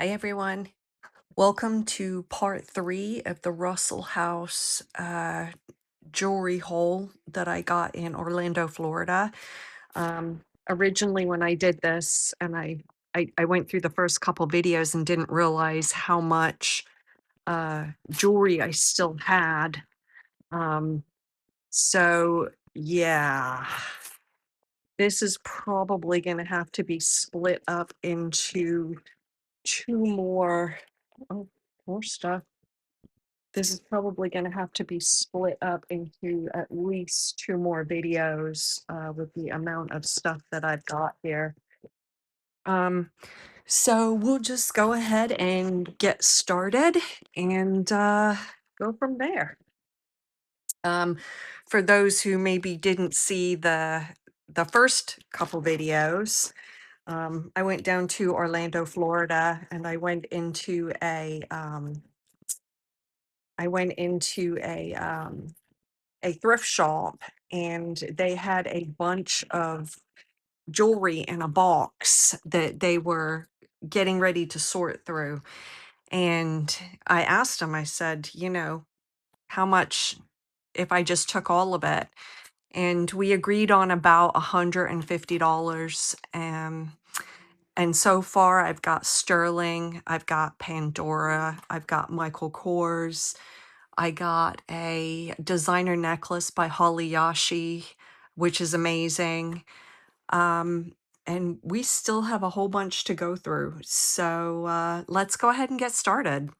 Hi, everyone. Welcome to part three of the Russell House jewelry haul that I got in Orlando, Florida. Originally, when I did this, and I went through the first couple videos and didn't realize how much jewelry I still had. Um, so, yeah, this is probably going to have to be split up into two more. Oh, more stuff. This is probably going to have to be split up into at least two more videos with the amount of stuff that I've got here. Um, so we'll just go ahead and get started and go from there. Um, for those who maybe didn't see the first couple videos, I went down to Orlando, Florida, and I went into a thrift shop, and they had a bunch of jewelry in a box that they were getting ready to sort through. And I asked them, I said, how much if I just took all of it? And we agreed on about $150. And so far, I've got Sterling, I've got Pandora, I've got Michael Kors, I got a designer necklace by Holly Yashi, which is amazing. Um, and we still have a whole bunch to go through. So let's go ahead and get started.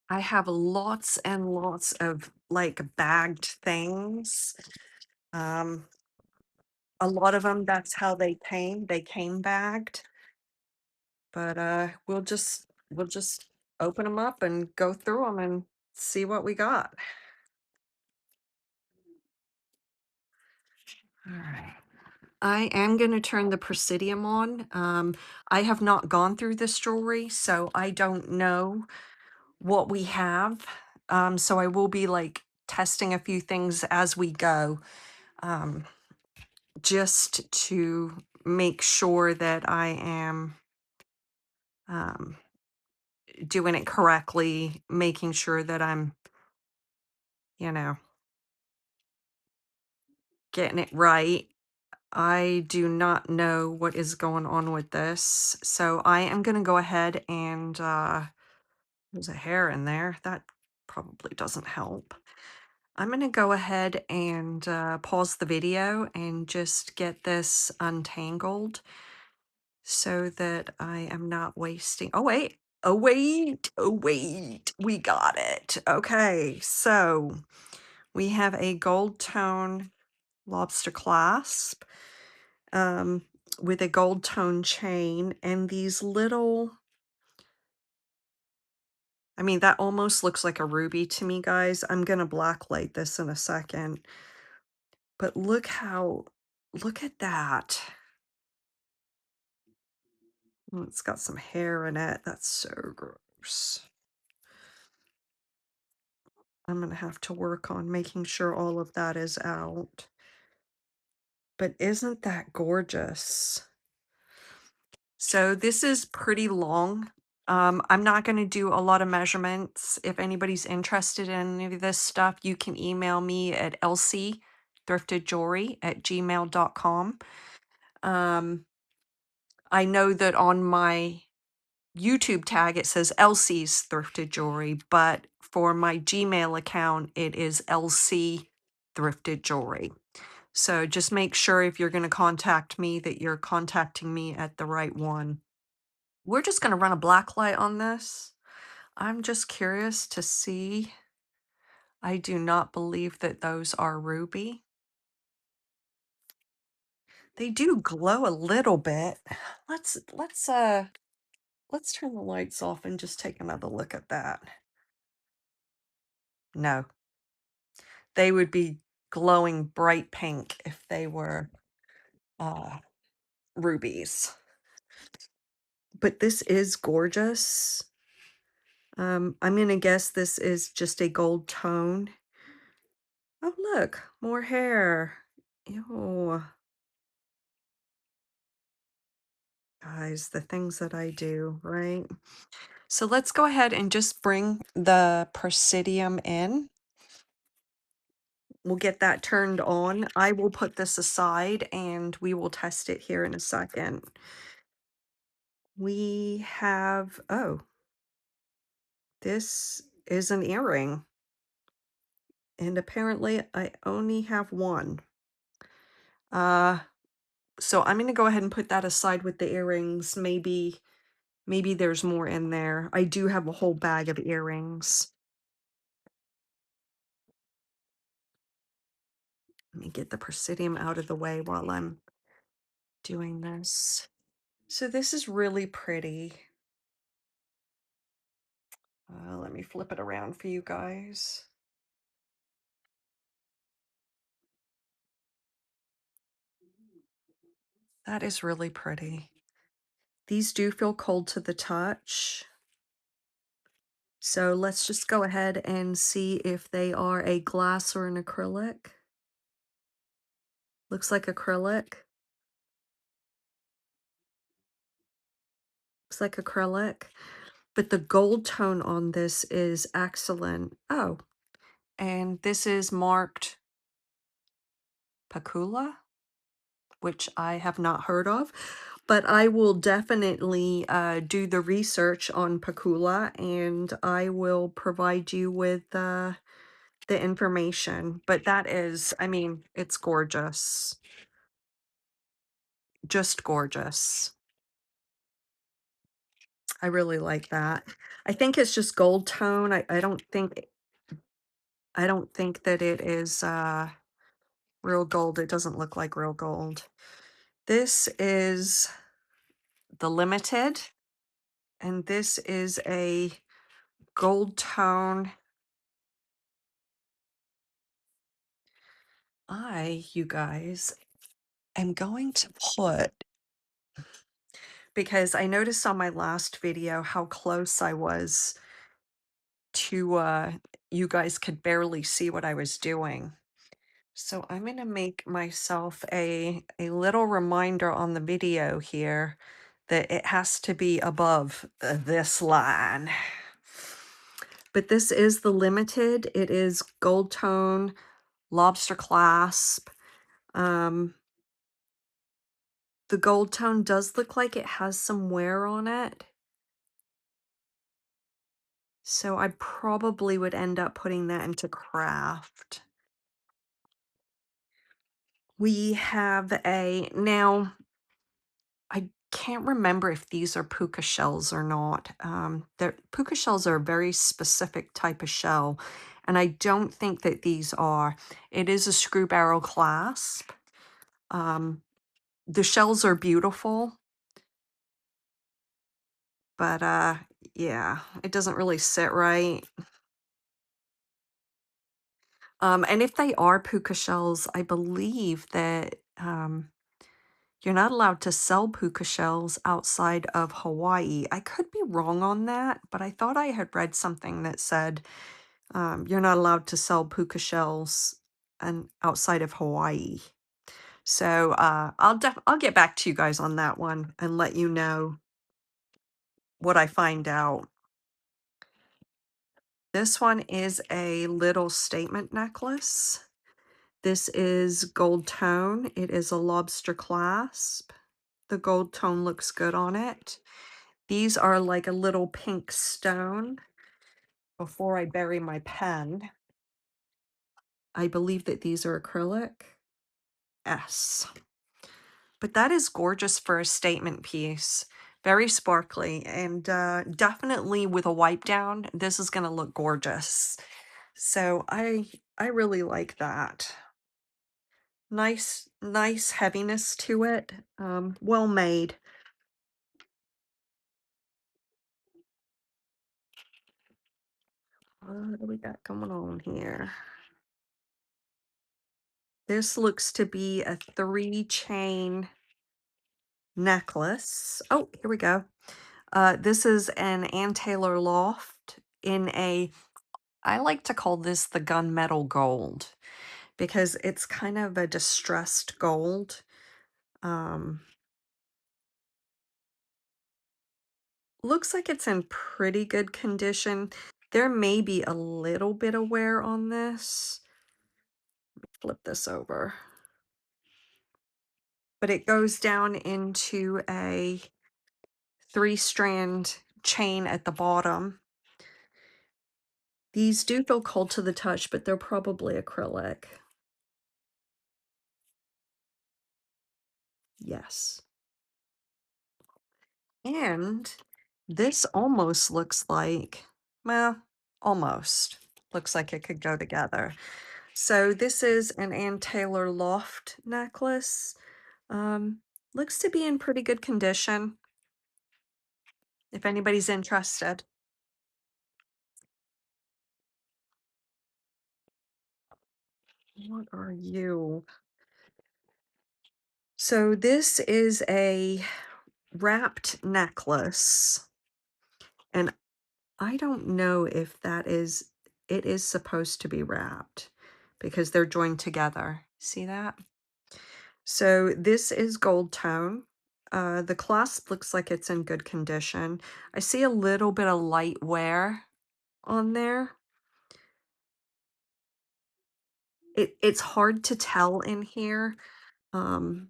I have lots and lots of like bagged things. Um, a lot of them, that's how they came. They came bagged. But we'll just open them up and go through them and see what we got. All right. I am going to turn the Presidium on. I have not gone through this jewelry, so I don't know what we have. So I will be like testing a few things as we go, um, just to make sure that I am um, doing it correctly, making sure that I'm, you know, getting it right. I do not know what is going on with this, so I am going to go ahead and there's a hair in there. That probably doesn't help. I'm going to go ahead and pause the video and just get this untangled so that I am not wasting. Oh, wait. Oh, wait. Oh, wait. We got it. Okay. So we have a gold tone lobster clasp um, with a gold tone chain and these little. I mean, that almost looks like a ruby to me, guys. I'm gonna blacklight this in a second. But look at that. Oh, it's got some hair in it. That's so gross. I'm gonna have to work on making sure all of that is out. But isn't that gorgeous? So this is pretty long. I'm not going to do a lot of measurements. If anybody's interested in any of this stuff, you can email me at lcthriftedjewelry@gmail.com. Um, I know that on my YouTube tag it says Elsie's Thrifted Jewelry, but for my Gmail account it is LC Thrifted Jewelry. So just make sure if you're going to contact me that you're contacting me at the right one. We're just going to run a black light on this. I'm just curious to see. I do not believe that those are ruby. They do glow a little bit. Let's turn the lights off and just take another look at that. No, they would be glowing bright pink if they were uh, rubies. But this is gorgeous. I'm gonna guess this is just a gold tone. Oh, look, more hair. Ew. Guys, the things that I do, right? So let's go ahead and just bring the Presidium in. We'll get that turned on. I will put this aside and we will test it here in a second. We have, oh, this is an earring. And apparently I only have one. Uh, so I'm gonna go ahead and put that aside with the earrings. Maybe there's more in there. I do have a whole bag of earrings. Let me get the Presidium out of the way while I'm doing this. So this is really pretty. Let me flip it around for you guys. That is really pretty. These do feel cold to the touch. So let's just go ahead and see if they are a glass or an acrylic. Looks like acrylic. Looks like acrylic. But the gold tone on this is excellent. Oh, and this is marked Pakula, which I have not heard of. But I will definitely do the research on Pakula and I will provide you with the information. But that is, I mean, it's gorgeous. Just gorgeous. I really like that. I think it's just gold tone. I don't think that it is real gold. It doesn't look like real gold. This is the limited, and this is a gold tone. You guys, am going to put, because I noticed on my last video how close I was to, you guys could barely see what I was doing. So I'm going to make myself a little reminder on the video here that it has to be above this line. But this is the limited. It is gold tone, lobster clasp. The gold tone does look like it has some wear on it. So I probably would end up putting that into craft. We have now I can't remember if these are puka shells or not. Puka shells are a very specific type of shell, and I don't think that these are. It is a screw barrel clasp. The shells are beautiful, but yeah, it doesn't really sit right. And if they are puka shells, I believe that you're not allowed to sell puka shells outside of Hawaii. I could be wrong on that, but I thought I had read something that said you're not allowed to sell puka shells outside of Hawaii. So I'll get back to you guys on that one and let you know what I find out. This one is a little statement necklace. This is gold tone. It is a lobster clasp. The gold tone looks good on it. These are like a little pink stone. Before I bury my pen, I believe that these are acrylic. Yes. But that is gorgeous for a statement piece. Very sparkly and definitely with a wipe down, this is going to look gorgeous. So I really like that. Nice heaviness to it. Well made. What do we got going on here? This looks to be a 3-chain necklace. Oh, here we go. This is an Ann Taylor loft in I like to call this the gunmetal gold because it's kind of a distressed gold. Um, looks like it's in pretty good condition. There may be a little bit of wear on this. Flip this over. But it goes down into a 3-strand chain at the bottom. These do feel cold to the touch, but they're probably acrylic. Yes. And this almost looks like, well, almost looks like it could go together. So this is an Ann Taylor Loft necklace. Um, Looks to be in pretty good condition if anybody's interested. What are you? So this is a wrapped necklace, and I don't know if it is supposed to be wrapped because they're joined together. See that? So this is gold tone. The clasp looks like it's in good condition. I see a little bit of light wear on there. It's hard to tell in here. Um,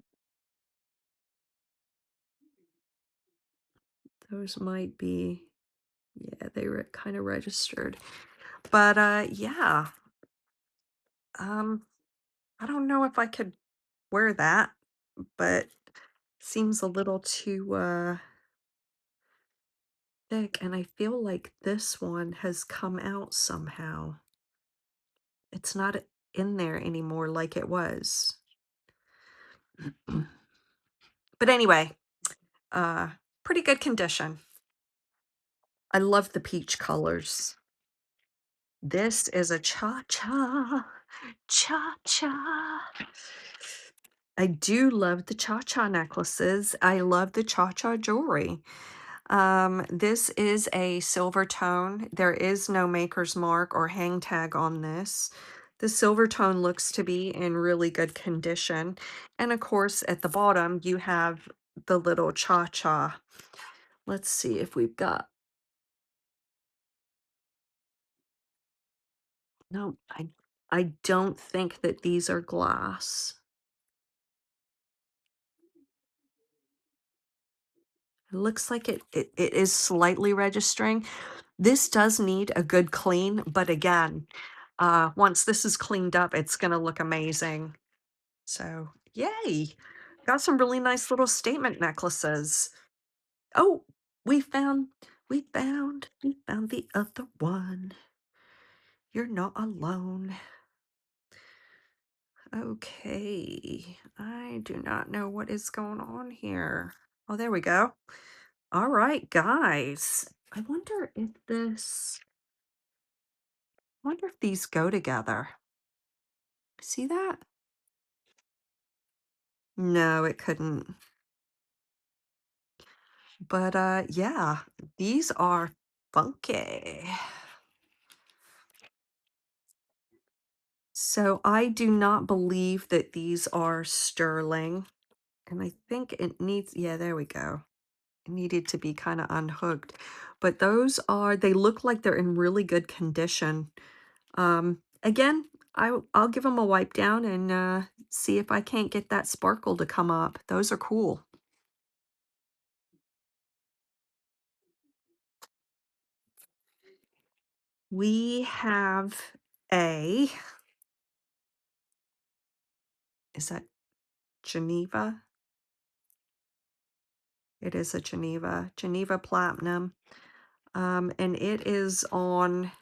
those might be, yeah, they were kind of registered. But yeah, um, I don't know if I could wear that, but seems a little too thick, and I feel like this one has come out somehow. It's not in there anymore like it was. But anyway, uh, pretty good condition. I love the peach colors. This is a cha-cha, cha-cha. I do love the cha-cha necklaces. I love the cha-cha jewelry. This is a silver tone. There is no maker's mark or hang tag on this. The silver tone looks to be in really good condition. And of course, at the bottom, you have the little cha-cha. Let's see if we've got, no, I don't think that these are glass. It looks like it is slightly registering. This does need a good clean, but again, once this is cleaned up, it's gonna look amazing. So, yay! Got some really nice little statement necklaces. Oh, we found the other one. You're not alone. Okay, I do not know what is going on here. Oh, there we go. All right, guys. I wonder if these go together. See that? No, it couldn't. But yeah, these are funky. So I do not believe that these are sterling. And I think it needs, yeah, there we go. It needed to be kind of unhooked. But they look like they're in really good condition. Again, I'll give them a wipe down and see if I can't get that sparkle to come up. Those are cool. We have a, is that Geneva? It is a Geneva Platinum. And it is on,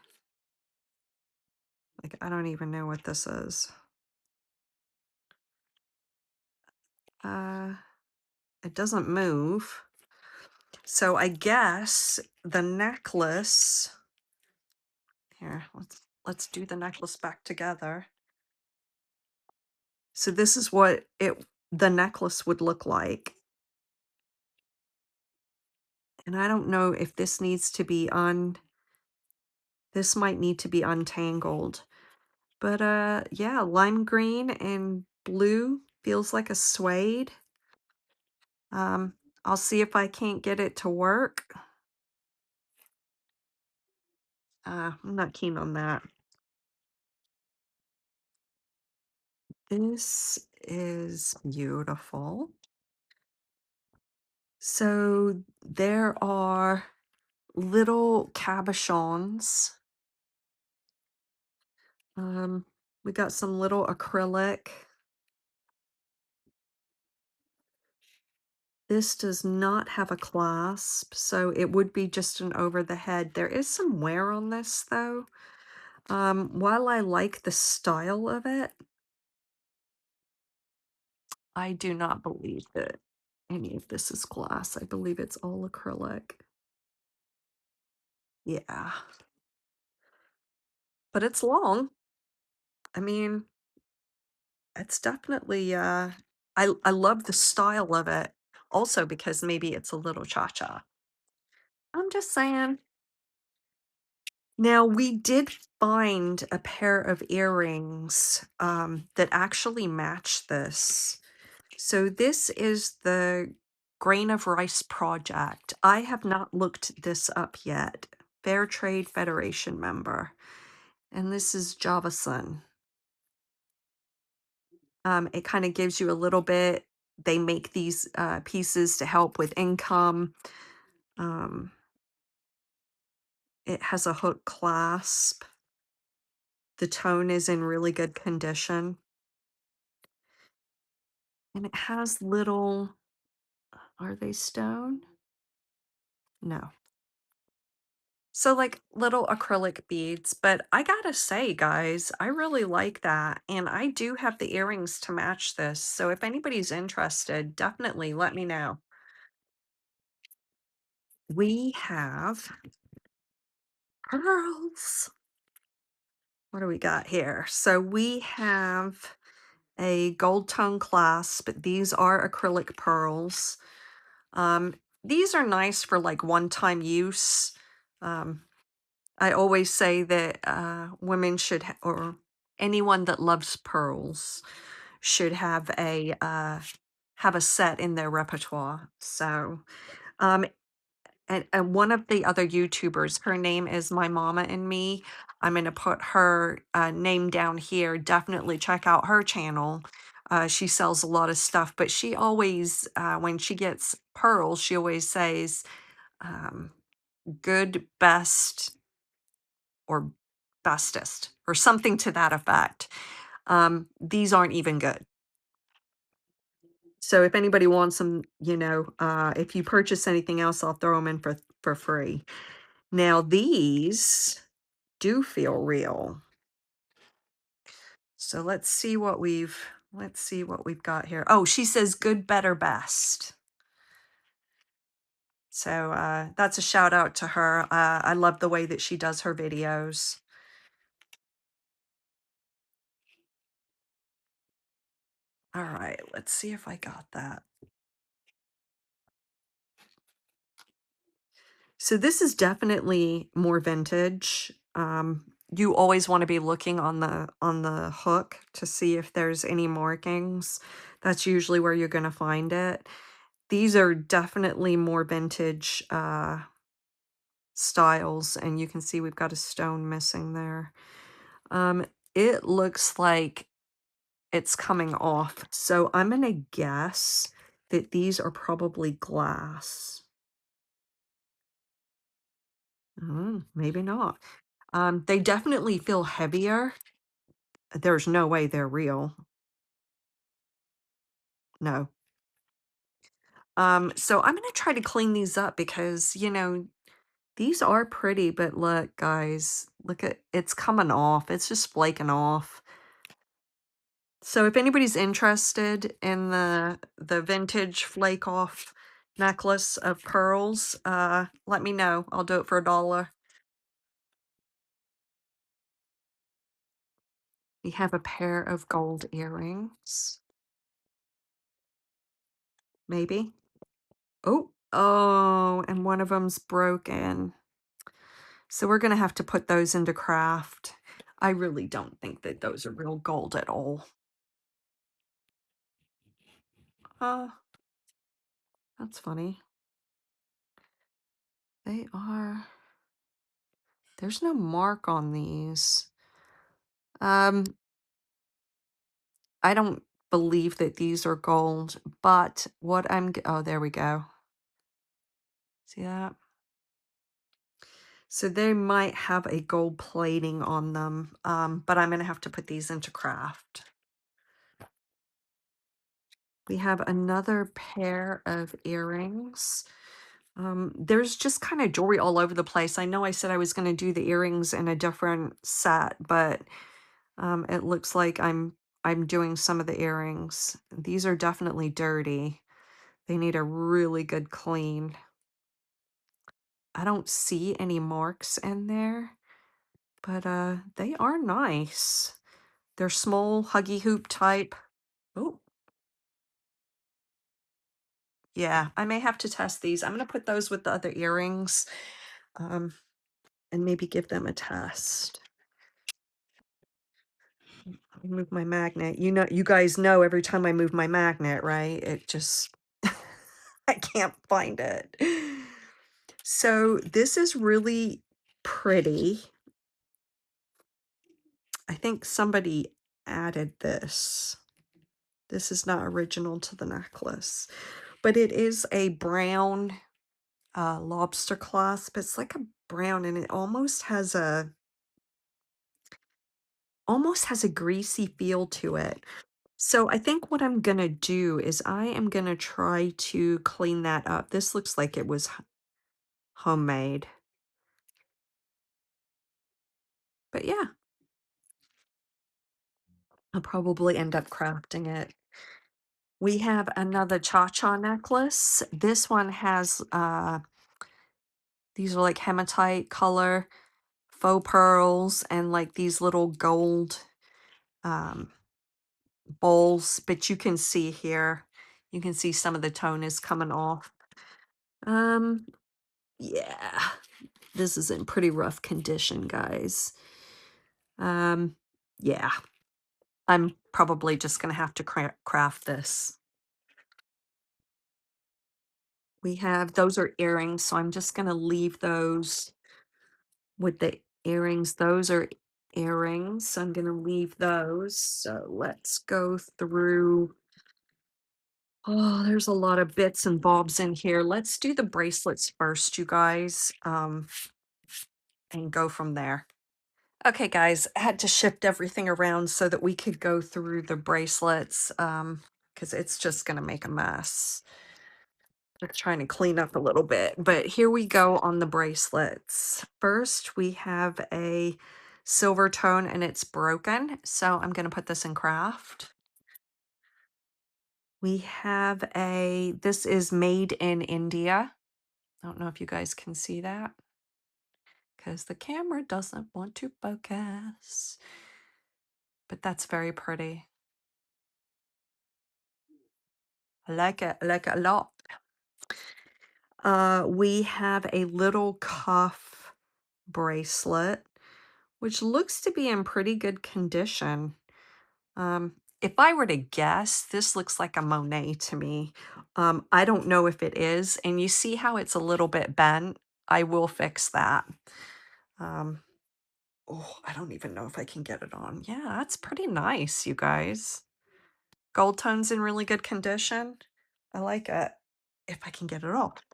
like, I don't even know what this is. Uh, it doesn't move. So I guess the necklace, here, let's do the necklace back together. So this is what the necklace would look like. And I don't know if this needs to be this might need to be untangled. But yeah, lime green and blue feels like a suede. Um, I'll see if I can't get it to work. I'm not keen on that. This is beautiful. So there are little cabochons. Um, we got some little acrylic. This does not have a clasp, so it would be just an over the head. There is some wear on this though. While I like the style of it, I do not believe that any of this is glass. I believe it's all acrylic. Yeah, but it's long. I mean, it's definitely I love the style of it. Also because maybe it's a little cha-cha. I'm just saying. Now, we did find a pair of earrings that actually match this. So, this is the Grain of Rice Project. I have not looked this up yet. Fair Trade Federation member. And this is Javason. It kind of gives you a little bit. They make these pieces to help with income. Um, it has a hook clasp. The tone is in really good condition. And it has little, are they stone? No. So like little acrylic beads, but I gotta say, guys, I really like that. And I do have the earrings to match this. So if anybody's interested, definitely let me know. We have pearls. What do we got here? So we have a gold tone clasp. These are acrylic pearls. Um, these are nice for like one-time use. Um, I always say that women should, or anyone that loves pearls, should have a set in their repertoire. So, um, and one of the other YouTubers, her name is My Mama and Me. I'm gonna put her name down here. Definitely check out her channel. She sells a lot of stuff, but she always, when she gets pearls, she always says, um, good, best, or bestest, or something to that effect. These aren't even good. So if anybody wants them, if you purchase anything else, I'll throw them in for free. Now these do feel real. So let's see what we've got here. Oh, she says good, better, best. So that's a shout out to her. I love the way that she does her videos. All right, let's see if I got that. So this is definitely more vintage. You always want to be looking on the hook to see if there's any markings. That's usually where you're going to find it. These are definitely more vintage styles, and you can see we've got a stone missing there. It looks like it's coming off, so I'm gonna guess that these are probably glass. Maybe not. They definitely feel heavier. There's no way they're real. No. So I'm gonna try to clean these up because, these are pretty, but look, guys, look at it's coming off. It's just flaking off. So if anybody's interested in the vintage flake off necklace of pearls, let me know. I'll do it for $1. We have a pair of gold earrings, maybe. Oh, and one of them's broken. So we're gonna have to put those into craft. I really don't think that those are real gold at all. Uh, that's funny. They are There's no mark on these. Um, I don't believe that these are gold, but what oh, there we go. See that? So they might have a gold plating on them, but I'm gonna have to put these into craft. We have another pair of earrings. There's just kind of jewelry all over the place. I know I said I was going to do the earrings in a different set, but it looks like I'm doing some of the earrings. These are definitely dirty. They need a really good clean. I don't see any marks in there, but they are nice. They're small, huggy hoop type. Oh, yeah, I may have to test these. I'm going to put those with the other earrings, um, and maybe give them a test. Move my magnet. You know, you guys know every time I move my magnet, right? It just, I can't find it. So this is really pretty. I think somebody added this. This is not original to the necklace, but it is a brown lobster clasp. It's like a brown and it almost has a greasy feel to it. So I think what I'm gonna do is I am gonna try to clean that up. This looks like it was homemade. But yeah, I'll probably end up crafting it. We have another cha-cha necklace. This one has these are like hematite color, faux pearls, and like these little gold um bowls, but you can see here, you can see some of the tone is coming off. Um, yeah, this is in pretty rough condition, guys. Um, yeah, I'm probably just gonna have to craft this. We have, those are earrings, so I'm just gonna leave those with the earrings. Those are earrings, so I'm gonna leave those. So let's go through. Oh, there's a lot of bits and bobs in here. Let's do the bracelets first, you guys, and go from there. Okay, guys, I had to shift everything around so that we could go through the bracelets, because it's just gonna make a mess. We're trying to clean up a little bit, but here we go on the bracelets. First, we have a silver tone and it's broken, so I'm gonna put this in craft. We have this is made in India. I don't know if you guys can see that because the camera doesn't want to focus, but that's very pretty. I like it a lot. We have a little cuff bracelet, which looks to be in pretty good condition. If I were to guess, this looks like a Monet to me. I don't know if it is, and you see how it's a little bit bent? I will fix that. Um, oh, I don't even know if I can get it on. Yeah, that's pretty nice, you guys. Gold tone's in really good condition. I like it, if I can get it off.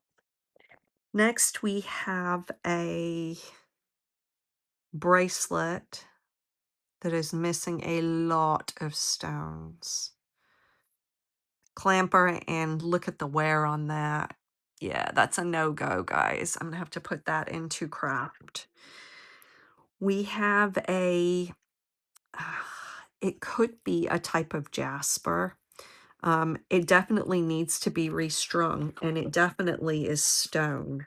Next, we have a bracelet that is missing a lot of stones. Clamper, and look at the wear on that. Yeah, that's a no-go, guys. I'm gonna have to put that into craft. We have it could be a type of jasper. It definitely needs to be restrung, and it definitely is stone.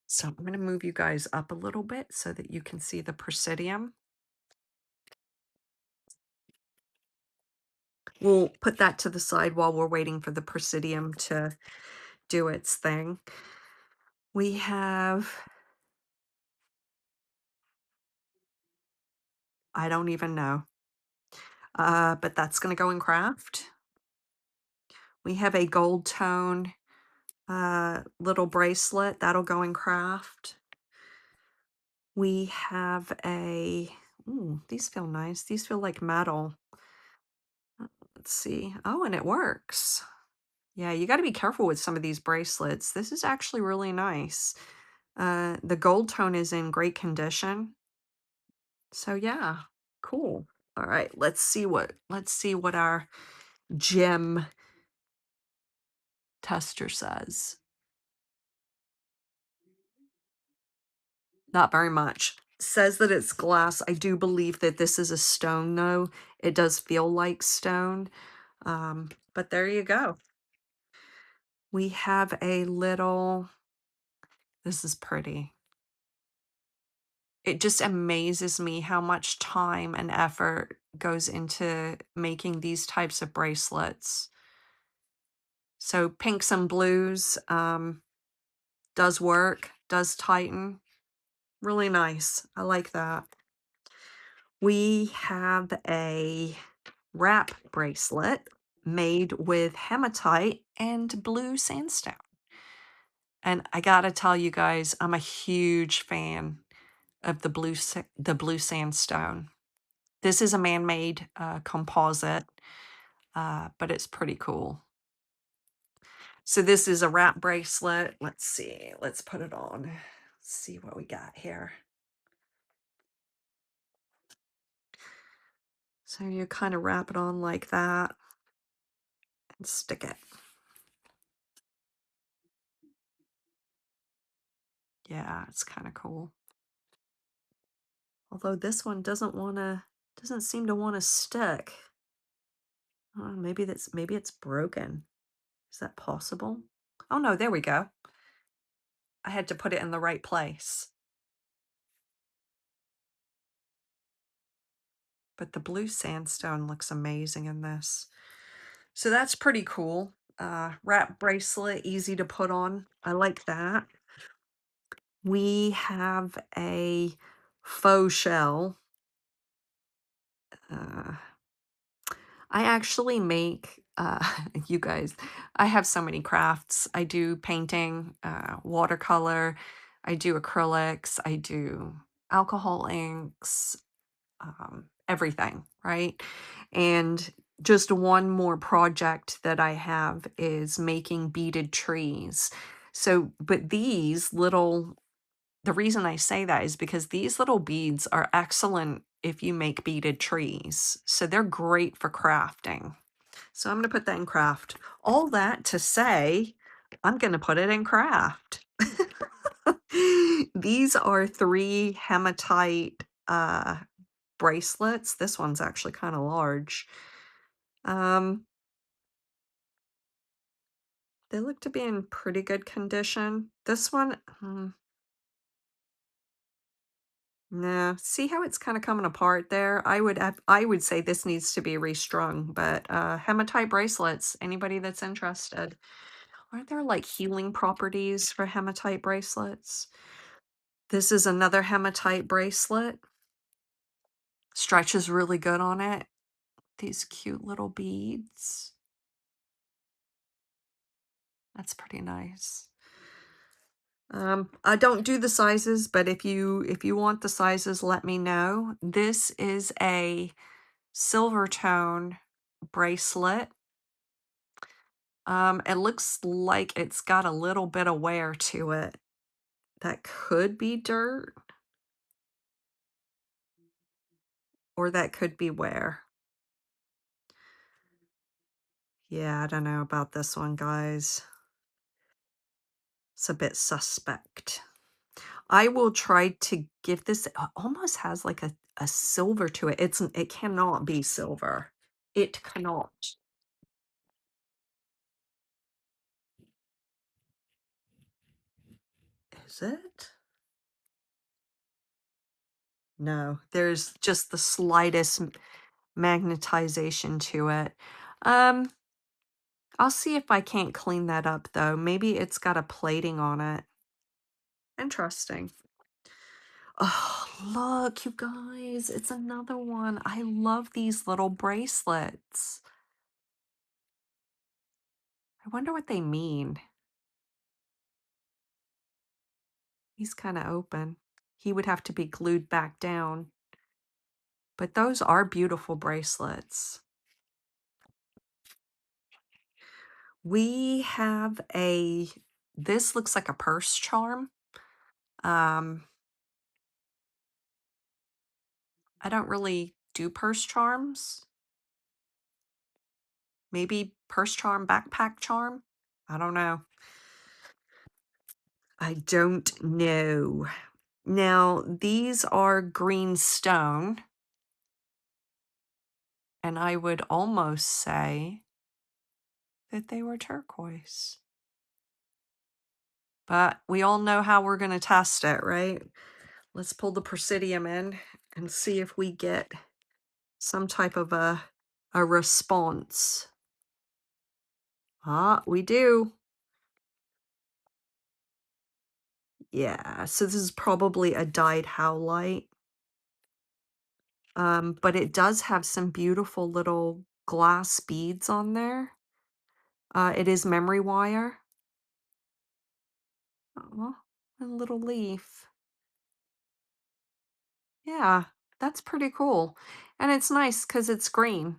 So I'm going to move you guys up a little bit so that you can see the Presidium. We'll put that to the side while we're waiting for the Presidium to do its thing. We have, I don't even know, but that's going to go in craft. We have a gold tone little bracelet that'll go in craft. We have ooh, these feel nice. These feel like metal. Let's see. Oh, and it works. Yeah, you got to be careful with some of these bracelets. This is actually really nice. The gold tone is in great condition. So yeah, cool. All right, let's see what our gem tester says. Not very much. Says that it's glass. I do believe that this is a stone though. It does feel like stone. But there you go. We have a little, this is pretty. It just amazes me how much time and effort goes into making these types of bracelets. So pinks and blues does work, does tighten. Really nice. I like that. We have a wrap bracelet made with hematite and blue sandstone. And I gotta tell you guys, I'm a huge fan of the blue sandstone. This is a man-made composite, but it's pretty cool. So this is a wrap bracelet. Let's see. Let's put it on. See what we got here. So you kind of wrap it on like that and stick it. Yeah, it's kind of cool. Although this one doesn't seem to want to stick. Maybe it's broken. Is that possible? Oh no, there we go. I had to put it in the right place. But the blue sandstone looks amazing in this. So that's pretty cool. Wrap bracelet, easy to put on. I like that. We have a faux shell. Uh, I actually make, you guys, I have so many crafts. I do painting, watercolor, I do acrylics, I do alcohol inks, everything, right? And just one more project that I have is making beaded trees. So, but these little, the reason I say that is because these little beads are excellent if you make beaded trees. So they're great for crafting. So I'm going to put that in craft. All that to say, I'm going to put it in craft. These are 3 hematite bracelets. This one's actually kind of large. Um, they look to be in pretty good condition. This one, nah. See how it's kind of coming apart there? I would say this needs to be restrung, but hematite bracelets, anybody that's interested. Aren't there like healing properties for hematite bracelets? This is another hematite bracelet. Stretches really good on it. These cute little beads. That's pretty nice. I don't do the sizes, but if you want the sizes, let me know. This is a silver tone bracelet. It looks like it's got a little bit of wear to it. That could be dirt, or that could be wear. Yeah, I don't know about this one, guys. It's a bit suspect. I will try to give this, it almost has like a silver to it. It cannot be silver. It cannot. Is it? No, there's just the slightest magnetization to it. Um, I'll see if I can't clean that up though. Maybe it's got a plating on it. Interesting. Oh, look, you guys, it's another one. I love these little bracelets. I wonder what they mean. He's kind of open. He would have to be glued back down. But those are beautiful bracelets. We have this looks like a purse charm. Um, I don't really do purse charms. Maybe purse charm, backpack charm? I don't know. I don't know. Now, these are green stone, and I would almost say that they were turquoise. But we all know how we're going to test it, right? Let's pull the Presidium in and see if we get some type of a response. Ah, we do. Yeah, so this is probably a dyed howlite. But it does have some beautiful little glass beads on there. It is memory wire. Oh, a little leaf. Yeah, that's pretty cool. And it's nice because it's green.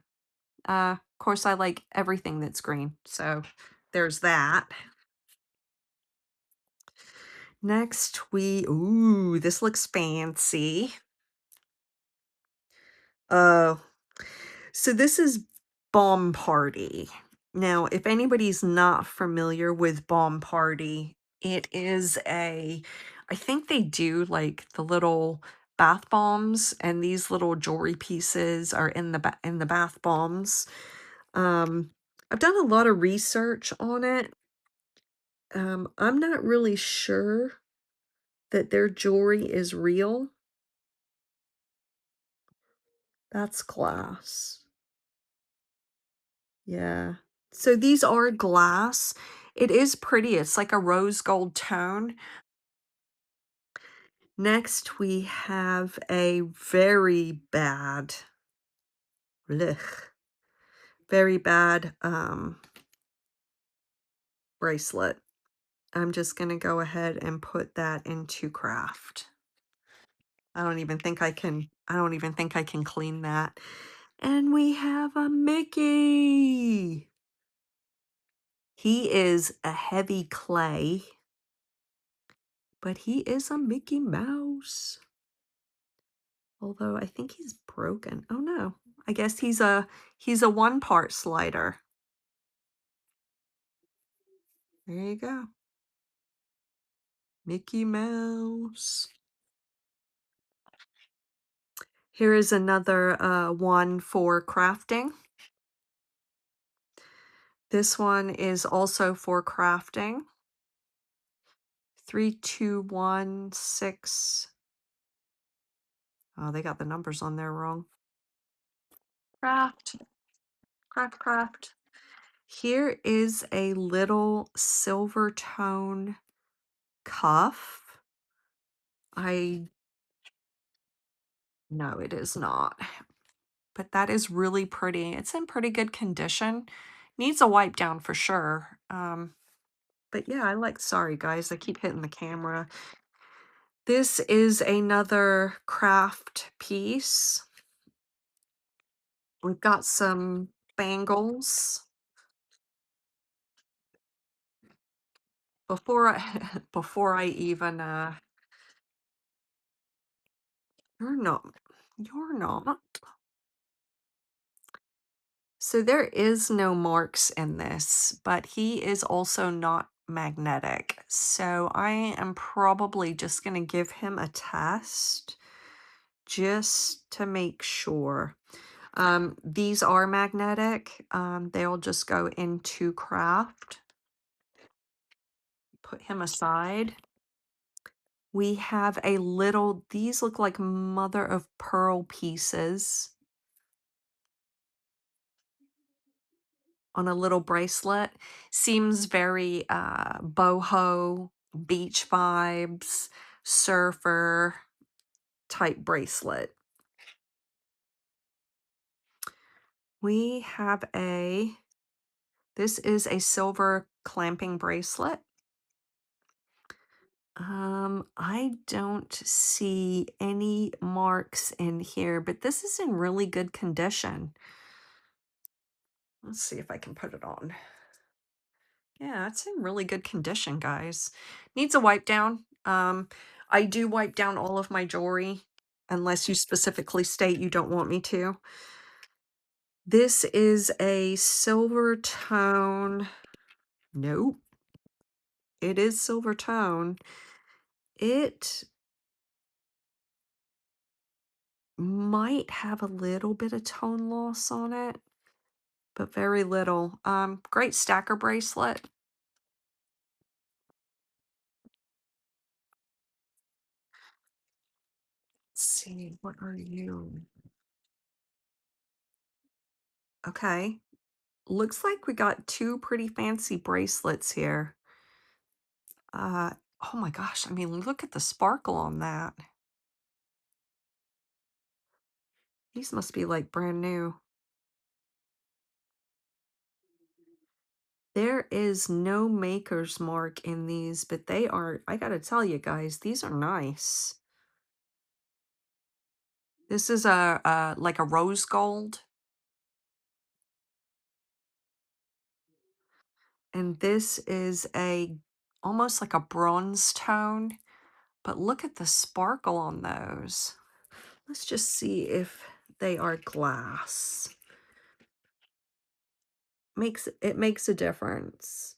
Of course, I like everything that's green. So there's that. Next, ooh, this looks fancy. Oh, so this is Bomb Party. Now, if anybody's not familiar with Bomb Party, it is I think they do like the little bath bombs, and these little jewelry pieces are in in the bath bombs. Um, I've done a lot of research on it. I'm not really sure that their jewelry is real. That's glass. Yeah. So these are glass. It is pretty. It's like a rose gold tone. Next, we have a blech, very bad bracelet. I'm just going to go ahead and put that into craft. I don't even think I can clean that. And we have a Mickey. He is a heavy clay, but he is a Mickey Mouse. Although I think he's broken. Oh no. I guess he's a one-part slider. There you go. Mickey Mouse. Here is another one for crafting. This one is also for crafting. 3216. Oh, they got the numbers on there wrong. Craft, craft, craft. Here is a little silver tone cuff. No, it is not. But that is really pretty. It's in pretty good condition. Needs a wipe down for sure. But yeah, sorry guys, I keep hitting the camera. This is another craft piece. We've got some bangles. Before I even, you're not, you're not. So there is no marks in this, but he is also not magnetic. So I am probably just going to give him a test just to make sure. These are magnetic. They'll just go into craft. Put him aside. We have these look like mother of pearl pieces on a little bracelet. Seems very boho, beach vibes, surfer type bracelet. We have this is a silver clamping bracelet. I don't see any marks in here, but this is in really good condition. Let's see if I can put it on. Yeah, it's in really good condition, guys. Needs a wipe down. I do wipe down all of my jewelry unless you specifically state you don't want me to. This is a silver tone. Nope, it is silver tone. It might have a little bit of tone loss on it, but very little. Great stacker bracelet. Let's see, what are you? Okay. Looks like we got two pretty fancy bracelets here. Uh, oh my gosh, I mean, look at the sparkle on that. These must be like brand new. There is no maker's mark in these, but they are, I gotta tell you guys, these are nice. This is a like a rose gold, and this is a almost like a bronze tone, but look at the sparkle on those. Let's just see if they are glass. Makes a difference.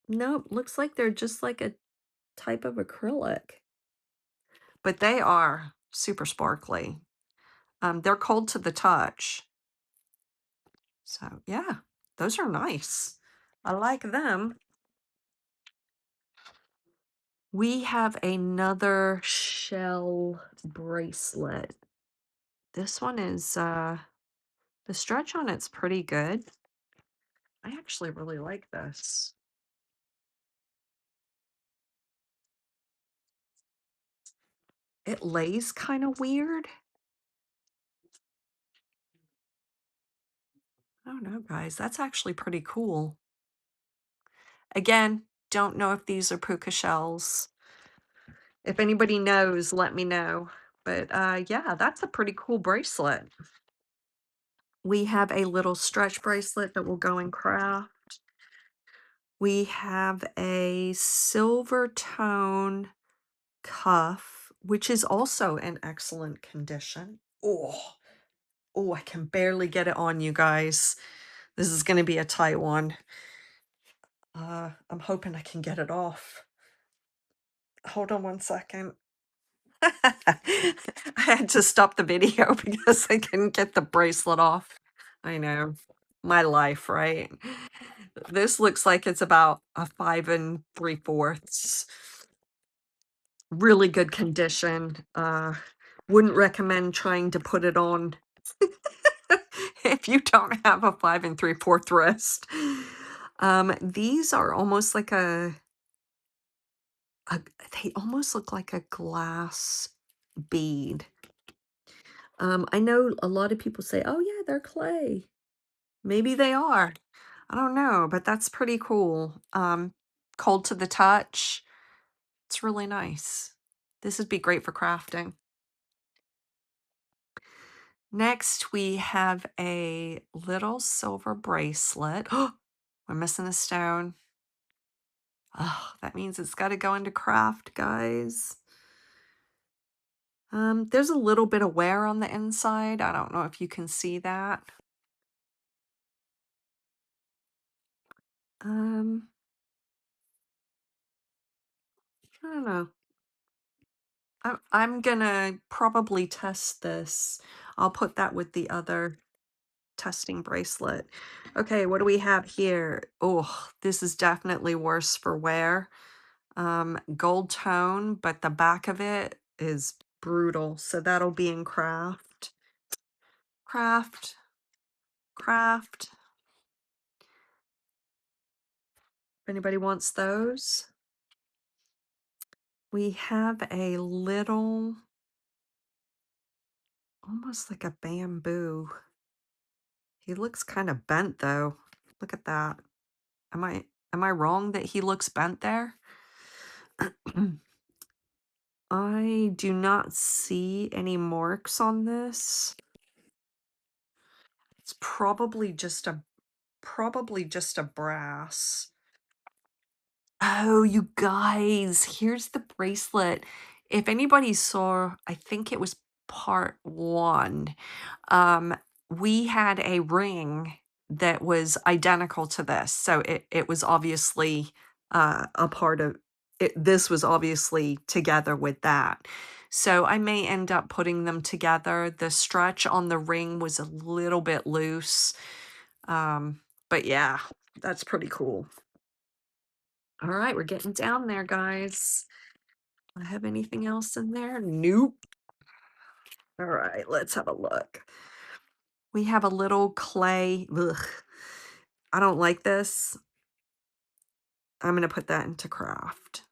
Nope, looks like they're just like a type of acrylic, but they are super sparkly. They're cold to the touch. So yeah, those are nice. I like them. We have another shell bracelet. This one is the stretch on it's pretty good. I actually really like this. It lays kind of weird. I don't know, guys. That's actually pretty cool. Again, don't know if these are puka shells. If anybody knows, let me know. But yeah, that's a pretty cool bracelet. We have a little stretch bracelet that will go in craft. We have a silver tone cuff, which is also in excellent condition. Oh, I can barely get it on, you guys. This is going to be a tight one. I'm hoping I can get it off. Hold on one second. I had to stop the video because I couldn't get the bracelet off. I know. My life, right? This looks like it's about a 5 3/4. Really good condition. Wouldn't recommend trying to put it on if you don't have a 5 3/4 wrist. These are almost like a they almost look like a glass bead. I know a lot of people say, "Oh yeah, they're clay." Maybe they are. I don't know, but that's pretty cool. Cold to the touch. It's really nice. This would be great for crafting. Next, we have a little silver bracelet. Oh, we're missing a stone. Oh, that means it's got to go into craft, guys. There's a little bit of wear on the inside. I don't know if you can see that. Um, I don't know. I'm gonna probably test this. I'll put that with the other testing bracelet. Okay, what do we have here? Oh, this is definitely worse for wear. Gold tone, but the back of it is brutal. So that'll be in craft. Craft, craft. If anybody wants those. We have a little, almost like a bamboo. He looks kind of bent though. Look at that. Am I wrong that he looks bent there? I do not see any marks on this. It's probably just a brass. Oh, you guys, here's the bracelet. If anybody saw, I think it was part one. Um, we had a ring that was identical to this. So it was obviously a part of it. This was obviously together with that. So I may end up putting them together. The stretch on the ring was a little bit loose. But yeah, that's pretty cool. All right, we're getting down there, guys. I have anything else in there? Nope. All right, let's have a look. We have a little clay. Ugh, I don't like this. I'm going to put that into craft.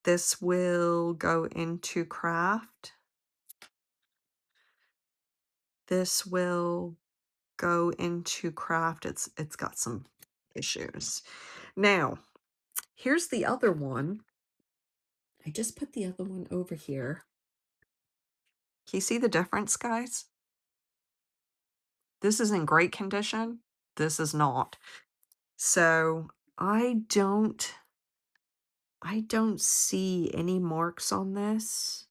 This will go into craft. This will go into craft. It's got some issues. Now, here's the other one. I just put the other one over here. Can you see the difference, guys? This is in great condition. This is not. So I don't see any marks on this.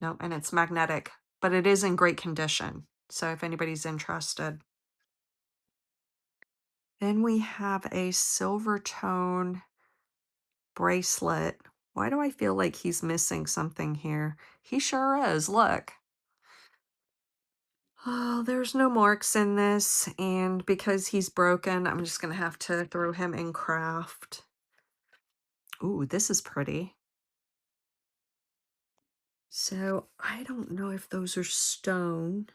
No, and it's magnetic, but it is in great condition. So if anybody's interested. Then we have a silver tone bracelet. Why do I feel like he's missing something here? He sure is. Look. Oh, there's no marks in this. And because he's broken, I'm just going to have to throw him in craft. Ooh, this is pretty. So I don't know if those are stone.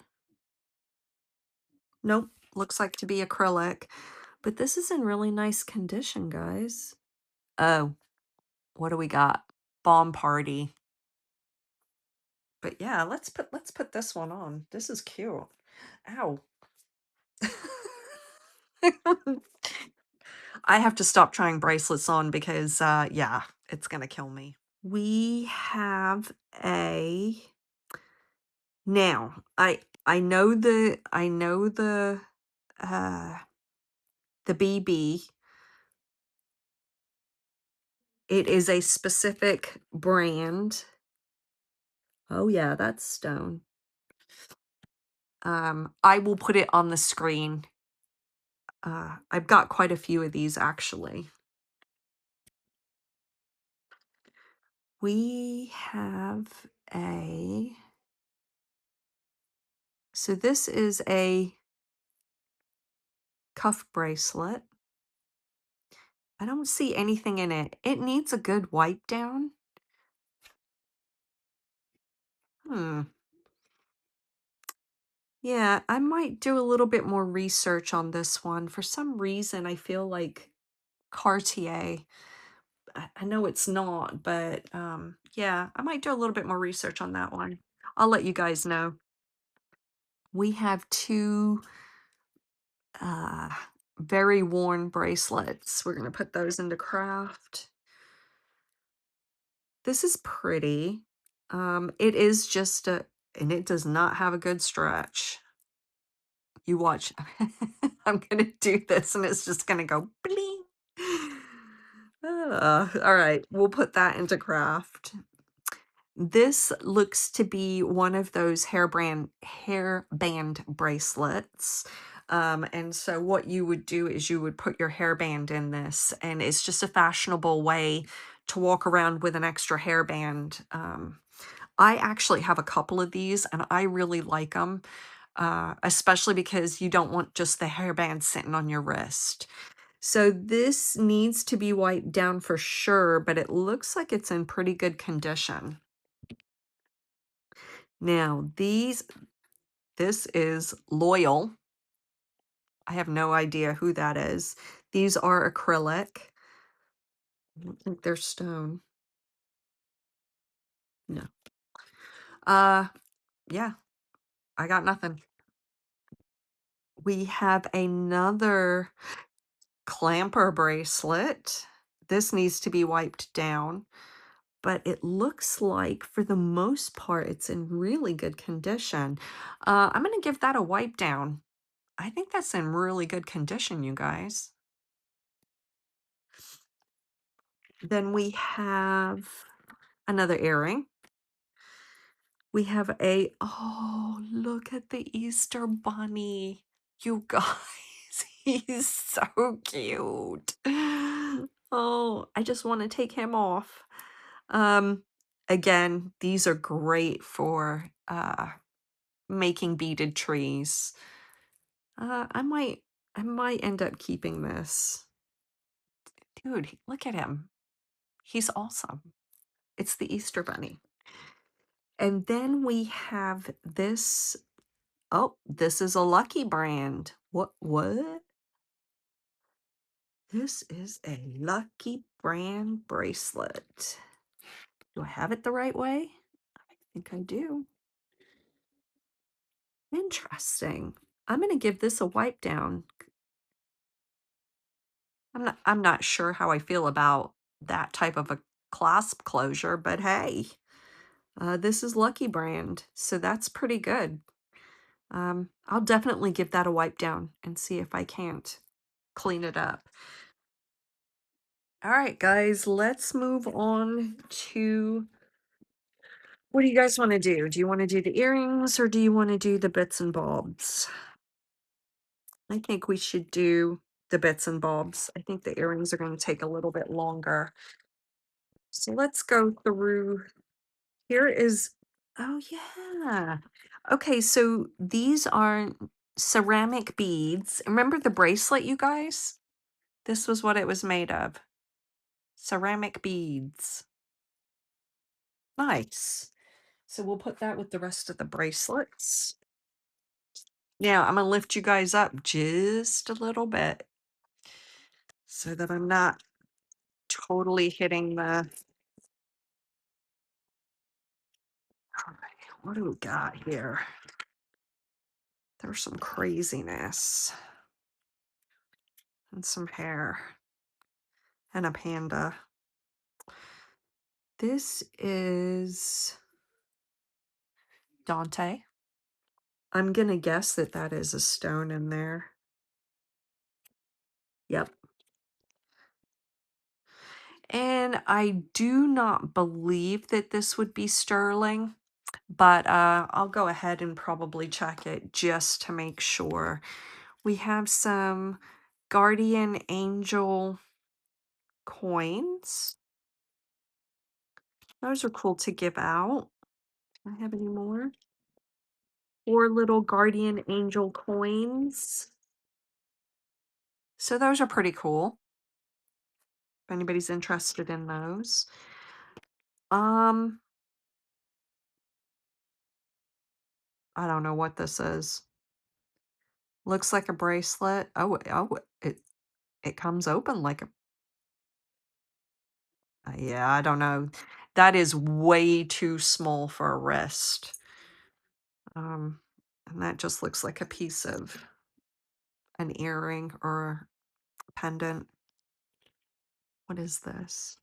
Nope, looks like to be acrylic. But this is in really nice condition, guys. Oh, what do we got? Bomb party. But yeah, let's put this one on. This is cute. Ow. I have to stop trying bracelets on because yeah, it's gonna kill me. We have a now. I know uh the BB. It is a specific brand. Oh yeah, that's stone. I will put it on the screen. I've got quite a few of these actually. We have a, so this is a cuff bracelet. I don't see anything in it. It needs a good wipe down. Hmm. Yeah, I might do a little bit more research on this one. For some reason, I feel like Cartier. I know it's not, but yeah, I might do a little bit more research on that one. I'll let you guys know. We have two uh, very worn bracelets. We're going to put those into craft. This is pretty. It is just and it does not have a good stretch. You watch. I'm going to do this and it's just going to go bling. All right, we'll put that into craft. This looks to be one of those hairband bracelets. And so what you would do is you would put your hairband in this, and it's just a fashionable way to walk around with an extra hairband. I actually have a couple of these, and I really like them, especially because you don't want just the hairband sitting on your wrist. So this needs to be wiped down for sure, but it looks like it's in pretty good condition. Now, this is Loyal. I have no idea who that is. These are acrylic. I don't think they're stone. No. Uh, yeah, I got nothing. We have another. clamper bracelet. This needs to be wiped down, but it looks like for the most part it's in really good condition. I'm gonna give that a wipe down. I think that's in really good condition, you guys. Then we have another earring. We have a, oh, look at the Easter bunny. You guys, he's so cute. Oh, I just want to take him off. Um, Again, these are great for making beaded trees. I might end up keeping this. Dude, look at him. He's awesome. It's the Easter bunny. And then we have this. Oh, this is a Lucky brand. What? This is a Lucky brand bracelet. Do I have it the right way? I think I do. Interesting. I'm going to give this a wipe down. I'm not sure how I feel about that type of a clasp closure, but hey, this is Lucky brand, so that's pretty good. I'll definitely give that a wipe down and see if I can't clean it up. All right, guys, let's move on to, what do you guys want to do? Do you want to do the earrings or do you want to do the bits and bobs? I think we should do the bits and bobs. I think the earrings are going to take a little bit longer. So let's go through. Here is, oh yeah. Okay, so these are ceramic beads. Remember the bracelet, you guys? This was what it was made of. Ceramic beads. Nice. So we'll put that with the rest of the bracelets. Now I'm gonna lift you guys up just a little bit so that I'm not totally hitting the. All right, what do we got here? There's some craziness and some hair and a panda. This is Dante. I'm gonna guess that that is a stone in there. Yep. And I do not believe that this would be sterling, but I'll go ahead and probably check it just to make sure. We have some guardian angel coins. Those are cool to give out. Do I have any more? 4 little guardian angel coins. So those are pretty cool. If anybody's interested in those. Um, I don't know what this is. Looks like a bracelet. Oh, it comes open like a, yeah, I don't know. That is way too small for a wrist. Um, and that just looks like a piece of an earring or pendant. What is this?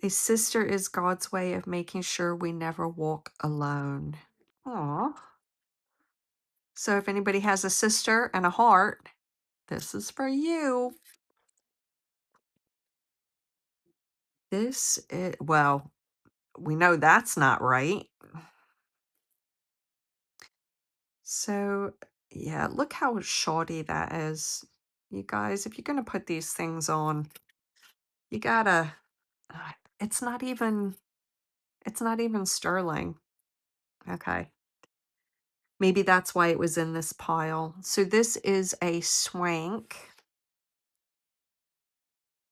A sister is God's way of making sure we never walk alone. Aw. So if anybody has a sister and a heart, this is for you. This is, well, we know that's not right. So, yeah, look how shoddy that is. You guys, if you're going to put these things on, you gotta, uh, it's not even, it's not even sterling. Okay. Maybe that's why it was in this pile. So this is a swank.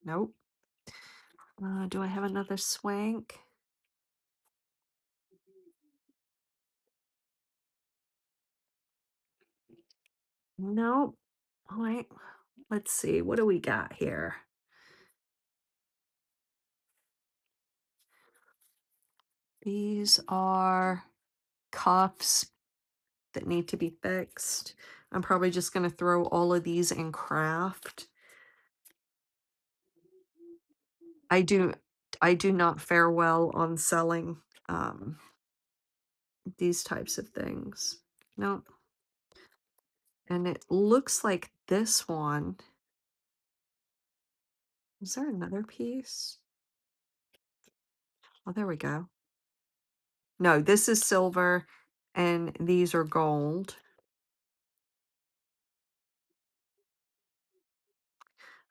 Nope. Do I have another swank? Nope. All right. Let's see. What do we got here? These are cuffs that need to be fixed. I'm probably just going to throw all of these in craft. I do I do not fare well on selling, um, these types of things. No, and it looks like this one is there another piece? Oh, there we go. No, this is silver and these are gold.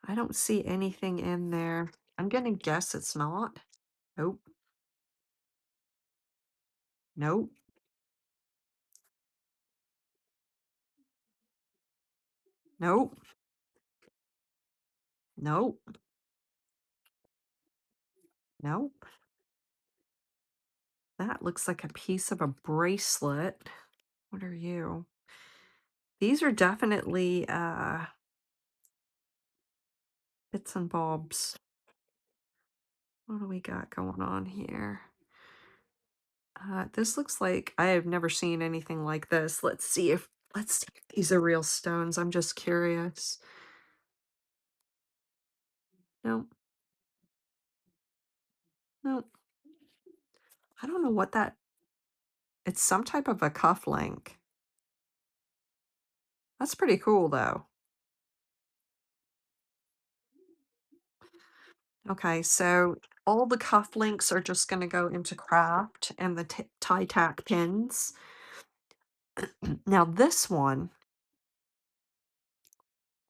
I don't see anything in there. I'm gonna guess it's not. Nope. Nope. Nope. Nope. Nope. That looks like a piece of a bracelet. What are you? These are definitely bits and bobs. What do we got going on here? This looks like I have never seen anything like this. Let's see if these are real stones. I'm just curious. No, no. I don't know what that it's some type of a cuff link. That's pretty cool though. Okay, so all the cuff links are just going to go into craft and the tie tack pins. Now this one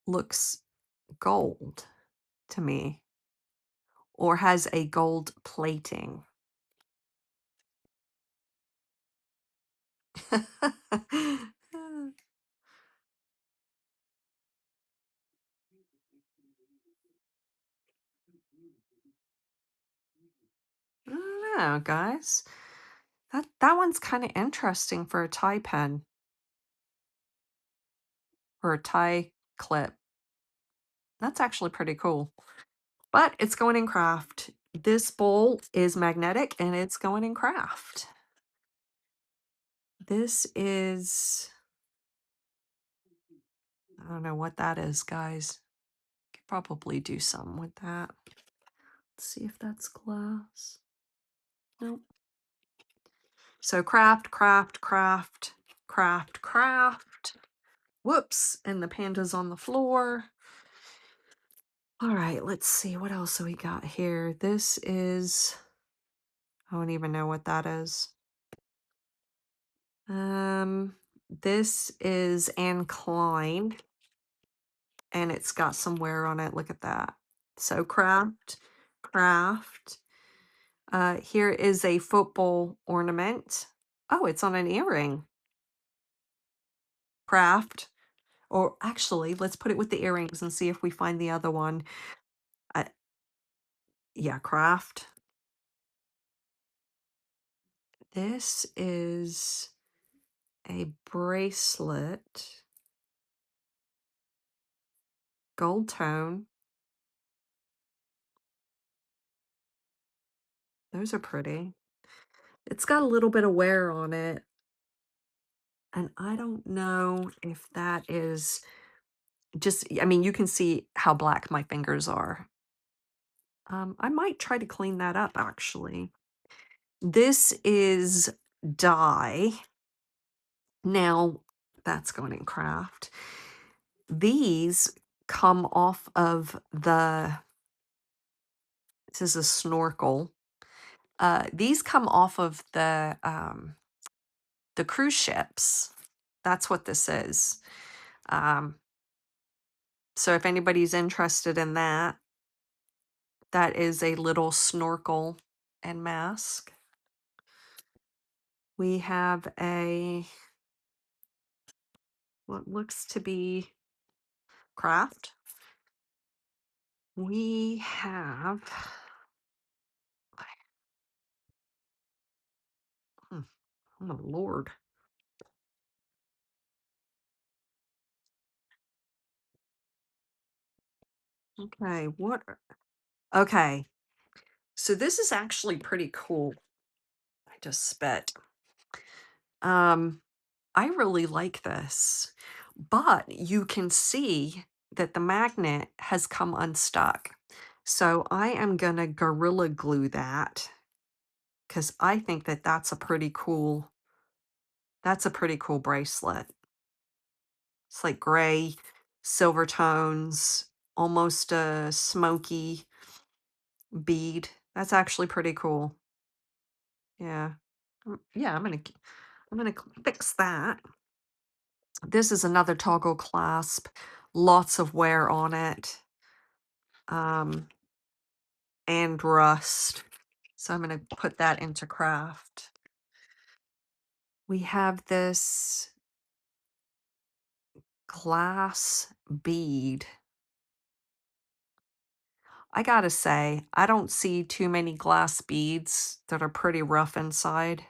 looks gold to me or has a gold plating. I don't know, guys. That one's kind of interesting for a tie pen or a tie clip. That's actually pretty cool. But it's going in craft. This bowl is magnetic and it's going in craft. This is I don't know what that is, guys. Could probably do something with that. Let's see if that's glass. Nope. So craft, craft, craft, craft, craft. Whoops, and the panda's on the floor. All right, let's see what else we got here. This is I don't even know what that is. This is Anne Klein, and it's got some wear on it. Look at that. So craft, craft. Here is a football ornament. Oh, it's on an earring. Craft. Or actually, let's put it with the earrings and see if we find the other one. Uh, yeah, craft. This is a bracelet, gold tone. Those are pretty. It's got a little bit of wear on it. And I don't know if that is just, I mean, you can see how black my fingers are. I might try to clean that up actually. This is dye. Now, that's going in craft. These come off of this is a snorkel. These come off of the cruise ships. That's what this is. Um, so if anybody's interested in that, that is a little snorkel and mask. We have what looks to be craft. We have, hmm, oh Lord. Okay, okay. So this is actually pretty cool. I just spit. Um, I really like this, but you can see that the magnet has come unstuck. So I am gonna Gorilla Glue that because I think that that's a pretty cool bracelet. It's like gray, silver tones, almost a smoky bead. That's actually pretty cool. Yeah. Yeah, I'm gonna fix that. This is another toggle clasp, lots of wear on it, um, and rust. So I'm gonna put that into craft. We have this glass bead. I gotta say, I don't see too many glass beads that are pretty rough inside.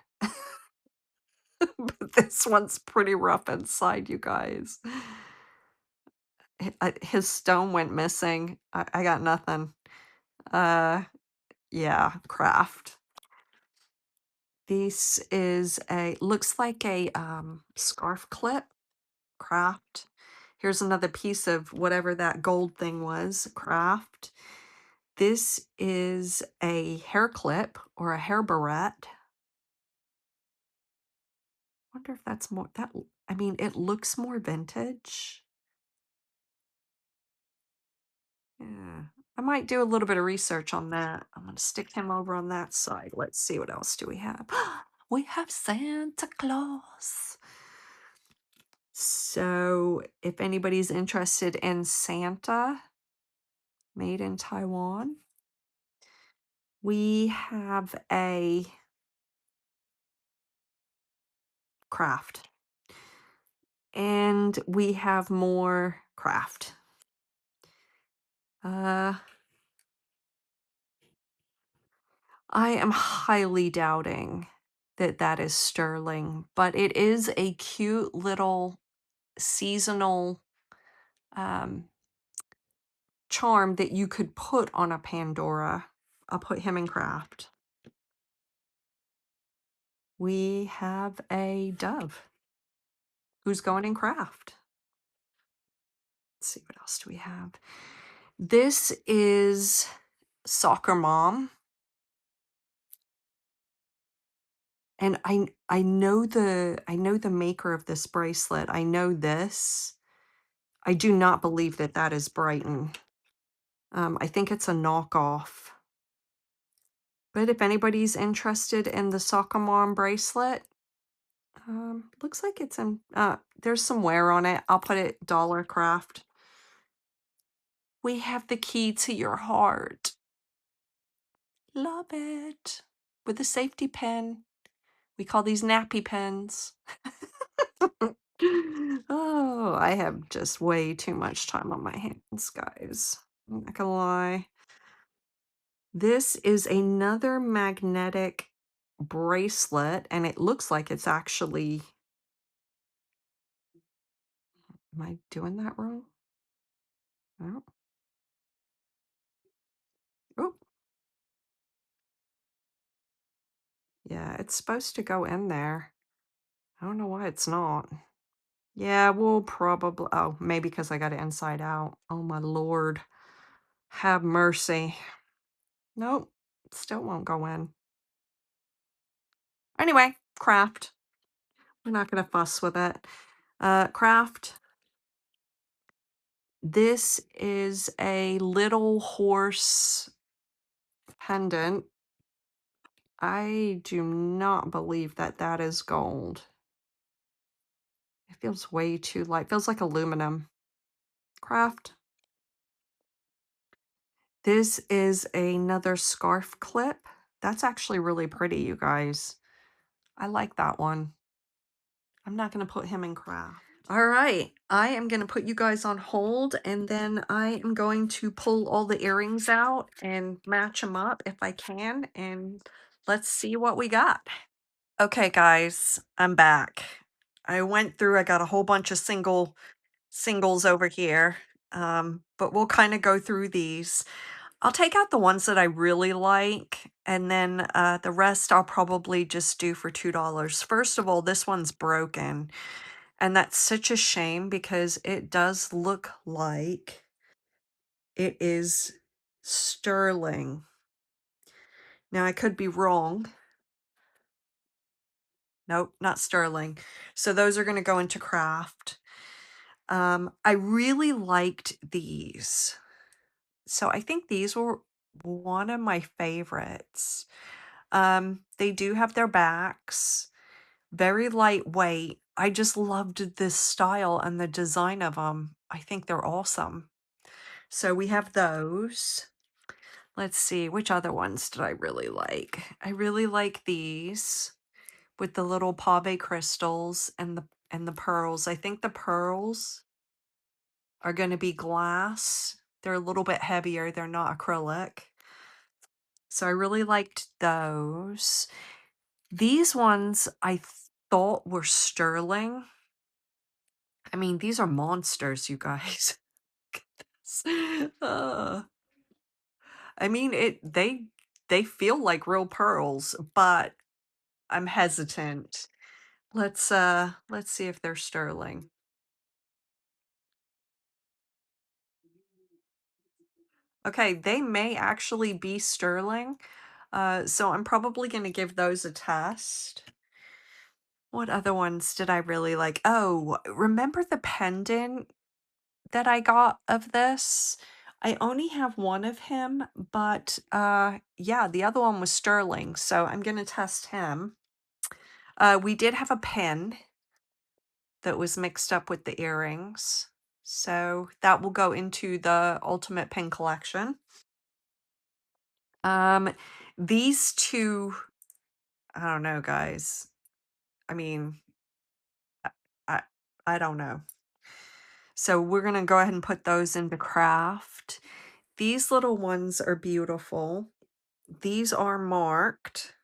But this one's pretty rough inside, you guys. His stone went missing. I got nothing. Uh, yeah, craft. This is looks like a scarf clip, craft. Here's another piece of whatever that gold thing was, craft. This is a hair clip or a hair barrette. Wonder if that's more I mean, it looks more vintage. Yeah. I might do a little bit of research on that. I'm gonna stick him over on that side. Let's see what else do we have. We have Santa Claus. So, if anybody's interested in Santa made in Taiwan, we have a craft and we have more craft. Uh, I am highly doubting that that is sterling, but it is a cute little seasonal um, charm that you could put on a Pandora. I'll put him in craft. We have a dove who's going in craft. Let's see, what else do we have? This is Soccer Mom. And I know the maker of this bracelet. I know this. I do not believe that that is Brighton. I think it's a knockoff. But if anybody's interested in the Soccer Mom bracelet, looks like it's in, there's some wear on it. I'll put it dollar craft. We have the key to your heart. Love it. With a safety pin. We call these nappy pins. Oh, I have just way too much time on my hands, guys. I'm not gonna lie. This is another magnetic bracelet, and it looks like it's actually. Am I doing that wrong? No. Oh, yeah, it's supposed to go in there. I don't know why it's not. Yeah, we'll probably. Oh, maybe because I got it inside out. Oh, my Lord. Have mercy. Nope, still won't go in. Anyway, craft. We're not going to fuss with it. Craft. This is a little horse pendant. I do not believe that that is gold. It feels way too light. Feels like aluminum. Craft. This is another scarf clip. That's actually really pretty, you guys. I like that one. I'm not going to put him in craft. All right, I am going to put you guys on hold and then I am going to pull all the earrings out and match them up if I can, and let's see what we got. Okay, guys, I'm back. I got a whole bunch of singles over here, but we'll kind of go through these. I'll take out the ones that I really like, and then the rest I'll probably just do for $2. First of all, this one's broken. And that's such a shame because it does look like it is sterling. Now I could be wrong. Nope, not sterling. So those are gonna go into craft. I really liked these. So I think these were one of my favorites. They do have their backs, very lightweight. I just loved this style and the design of them. I think they're awesome. So we have those. Let's see, which other ones did I really like? I really like these with the little pave crystals and the pearls. I think the pearls are going to be glass. They're a little bit heavier. They're not acrylic. So I really liked those. These ones I thought were sterling. I mean, these are monsters, you guys. uh, I mean, they feel like real pearls, but I'm hesitant. Let's see if they're sterling. Okay, they may actually be sterling. So I'm probably going to give those a test. What other ones did I really like? Oh, remember the pendant that I got of this? I only have one of him, but yeah, the other one was sterling, so I'm going to test him. We did have a pin that was mixed up with the earrings. So that will go into the ultimate pin collection. Um, these two, I don't know, guys. I mean, I I don't know. So we're gonna go ahead and put those into craft. These little ones are beautiful. These are marked.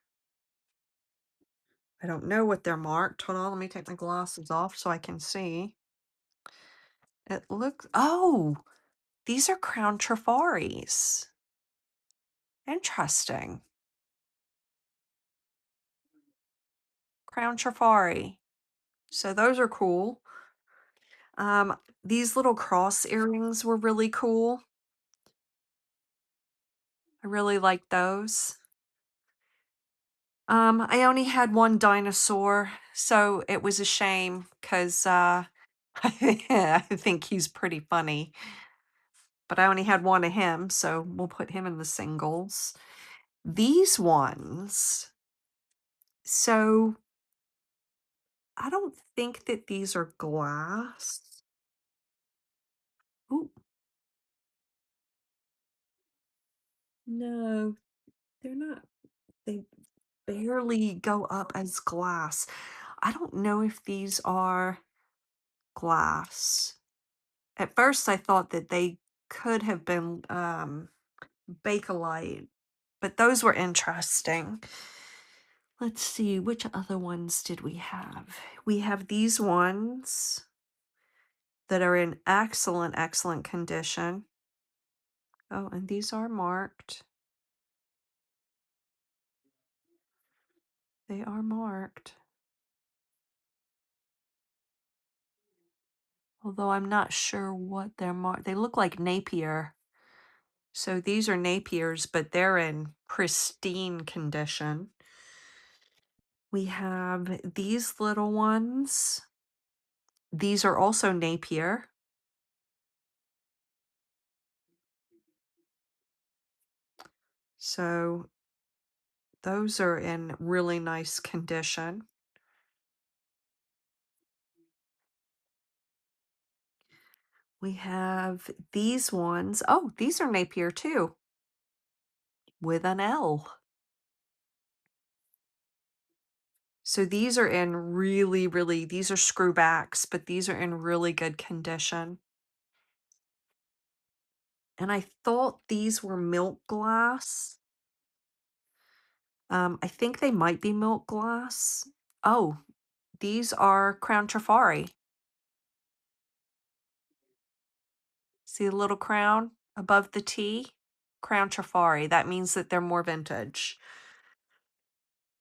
I don't know what they're marked. Hold on, let me take my glasses off so I can see. It looks, oh, these are crown trefaries. Interesting. Crown trefari. So those are cool. These little cross earrings were really cool. I really like those. I only had one dinosaur, so it was a shame because I think he's pretty funny. But I only had one of him, so we'll put him in the singles. These ones, so I don't think that these are glass. Ooh, no, they're not. They barely go up as glass. I don't know if these are glass. At first, I thought that they could have been Bakelite, but those were interesting. Let's see, which other ones did we have? We have these ones that are in excellent, excellent condition. Oh, and these are marked. They are marked. Although I'm not sure what they're marked. They look like Napier. So these are Napiers, but they're in pristine condition. We have these little ones. These are also Napier. So those are in really nice condition. We have these ones. Oh, these are Napier too, with an L. So these are in really, these are screwbacks, but these are in really good condition. And I thought these were milk glass. I think they might be milk glass. Oh, these are Crown Trafari. See the little crown above the T? Crown Trafari. That means that they're more vintage.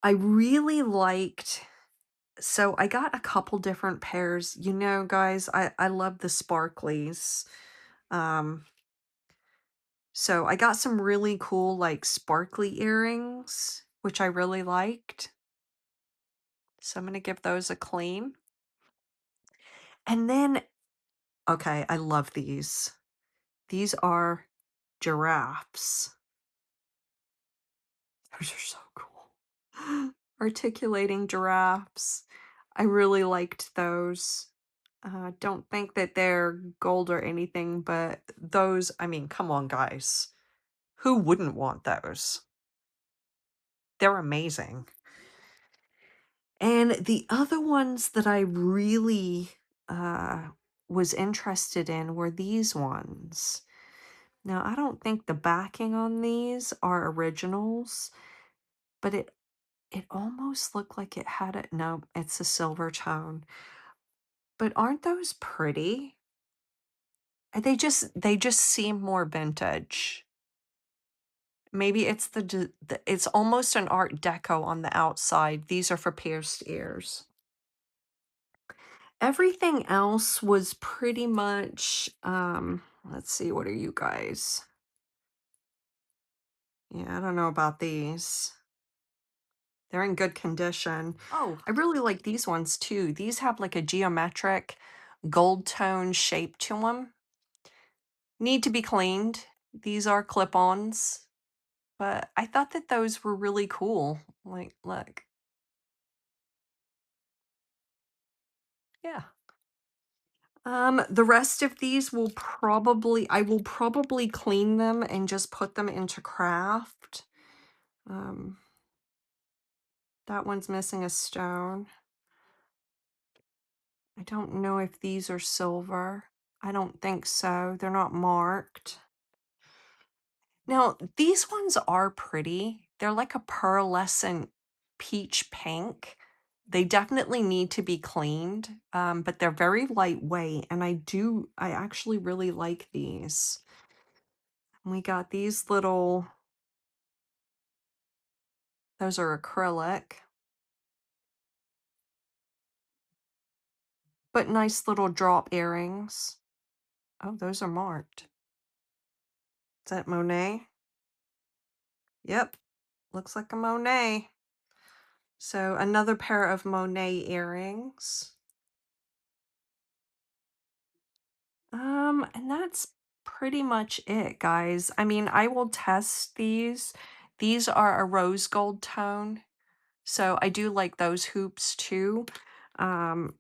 I really liked, so I got a couple different pairs. You know, guys, I love the sparklies. Um, So I got some really cool, like, sparkly earrings, which I really liked. So I'm gonna give those a clean. And then, okay, I love these. These are giraffes. Those are so cool. Articulating giraffes. I really liked those. Don't think that they're gold or anything, but those, I mean, come on, guys. Who wouldn't want those? They're amazing. And the other ones that I really uh, was interested in were these ones. Now, I don't think the backing on these are originals, but it almost looked like it had it. No, it's a silver tone. But aren't those pretty? They just seem more vintage. Maybe it's it's almost an art deco on the outside. These are for pierced ears. Everything else was pretty much, let's see, what are you guys? Yeah, I don't know about these. They're in good condition. Oh, I really like these ones too. These have like a geometric gold tone shape to them. Need to be cleaned. These are clip-ons, but I thought that those were really cool. Like, look. Yeah. The rest of these I will probably clean them and just put them into craft. Um, that one's missing a stone. I don't know if these are silver. I don't think so. They're not marked. Now, these ones are pretty. They're like a pearlescent peach pink. They definitely need to be cleaned, but they're very lightweight, and I actually really like these. We got these little, those are acrylic, but nice little drop earrings. Oh, those are marked. Is that Monet? Yep, looks like a Monet. So another pair of Monet earrings. And that's pretty much it, guys. I mean, I will test these. These are a rose gold tone, so I do like those hoops too. Um,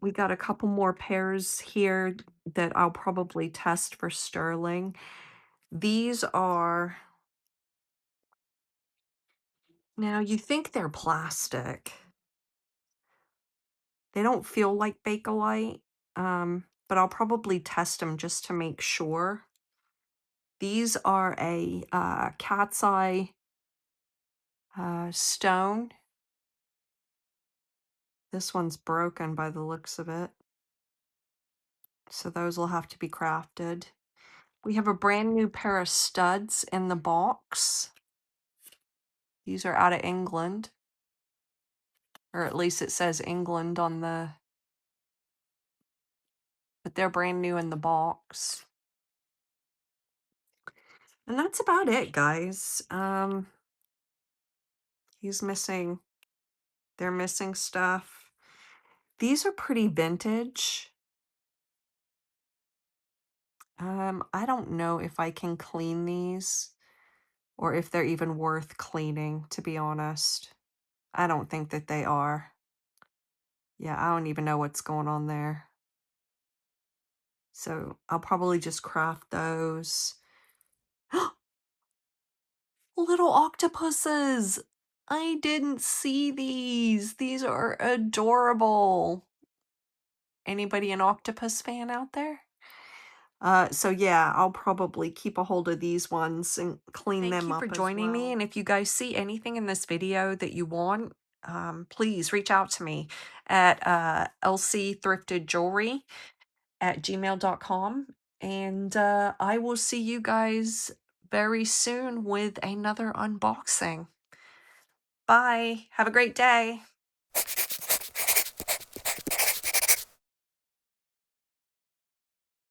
we got a couple more pairs here that I'll probably test for sterling. These are, now you think they're plastic. They don't feel like Bakelite, but I'll probably test them just to make sure. These are a cat's eye stone. This one's broken by the looks of it. So those will have to be crafted. We have a brand new pair of studs in the box. These are out of England. Or at least it says England on the, but they're brand new in the box. And that's about it, guys. He's missing, they're missing stuff. These are pretty vintage. I don't know if I can clean these or if they're even worth cleaning, to be honest. I don't think that they are. Yeah, I don't even know what's going on there. So I'll probably just craft those. Little octopuses! I didn't see these. These are adorable. Anybody an octopus fan out there? So yeah, I'll probably keep a hold of these ones and clean them up as well. Thank you for joining me, and if you guys see anything in this video that you want, please reach out to me at lcthriftedjewelry@gmail.com, and I will see you guys very soon with another unboxing. Bye. Have a great day.